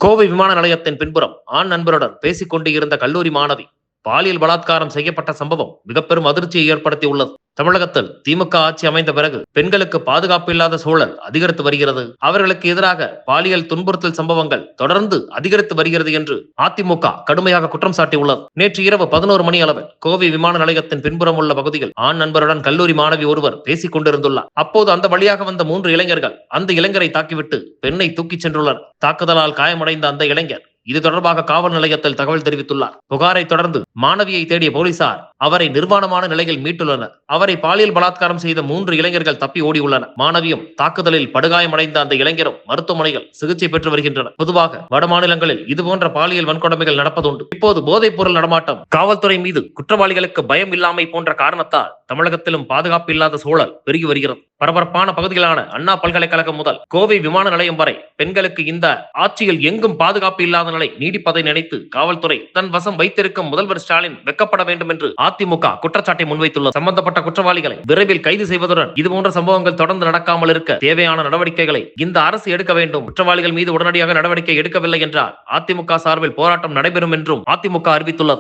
கோவை விமான நிலையத்தின் பின்புறம் ஆண் நண்பருடன் பேசிக் கொண்டு இருந்த கல்லூரி மாணவி பாலியல் பலாத்காரம் செய்யப்பட்ட சம்பவம் மிகப்பெரும் அதிர்ச்சியை ஏற்படுத்தியுள்ளது. தமிழகத்தில் திமுக ஆட்சி அமைந்த பிறகு பெண்களுக்கு பாதுகாப்பு இல்லாத சூழல் அதிகரித்து வருகிறது. அவர்களுக்கு எதிராக பாலியல் துன்புறுத்தல் சம்பவங்கள் தொடர்ந்து அதிகரித்து வருகிறது என்று அதிமுக கடுமையாக குற்றம் சாட்டியுள்ளது. நேற்று இரவு 11 மணி அளவில் கோவை விமான நிலையத்தின் பின்புறம் உள்ள பகுதியில் ஆண் நண்பருடன் கல்லூரி மாணவி ஒருவர் பேசிக் கொண்டிருந்துள்ளார். அப்போது அந்த வழியாக வந்த 3 இளைஞர்கள் அந்த இளைஞரை தாக்கிவிட்டு பெண்ணை தூக்கிச் சென்றுள்ளனர். தாக்குதலால் காயமடைந்த அந்த இளைஞர் இது தொடர்பாக காவல் நிலையத்தில் தகவல் தெரிவித்துள்ளார். புகாரை தொடர்ந்து மாணவியை தேடிய போலீசார் அவரை நிர்வாணமான நிலையில் மீட்டுள்ளனர். அவரை பாலியல் பலாத்காரம் செய்த 3 இளைஞர்கள் தப்பி ஓடியுள்ளனர். மாணவியும் தாக்குதலில் படுகாயமடைந்த அந்த இளைஞரும் மருத்துவமனையில் சிகிச்சை பெற்று வருகின்றனர். பொதுவாக வட மாநிலங்களில் இதுபோன்ற பாலியல் வன்கொடுமைகள் நடப்பதுண்டு. இப்போது போதைப் பொருள் நடமாட்டம், காவல்துறை மீது குற்றவாளிகளுக்கு பயம் இல்லாமை போன்ற காரணத்தால் தமிழகத்திலும் பாதுகாப்பு இல்லாத சூழல் பெருகி வருகிறது. பரபரப்பான பகுதிகளான அண்ணா பல்கலைக்கழகம் முதல் கோவை விமான நிலையம் வரை பெண்களுக்கு இந்த ஆட்சியில் எங்கும் பாதுகாப்பு இல்லாத நிலை நீடிப்பதை நினைத்து காவல்துறை தன் வசம் வைத்திருக்கும் முதல்வர் ஸ்டாலின் வெக்கப்பட வேண்டும் என்று அதிமுக குற்றச்சாட்டை முன்வைத்துள்ளது. சம்பந்தப்பட்ட குற்றவாளிகளை விரைவில் கைது செய்வதுடன் இதுபோன்ற சம்பவங்கள் தொடர்ந்து நடக்காமல் இருக்க தேவையான நடவடிக்கைகளை இந்த அரசு எடுக்க வேண்டும். குற்றவாளிகள் மீது உடனடியாக நடவடிக்கை எடுக்கவில்லை என்றால் அதிமுக சார்பில் போராட்டம் நடைபெறும் என்றும் அதிமுக அறிவித்துள்ளது.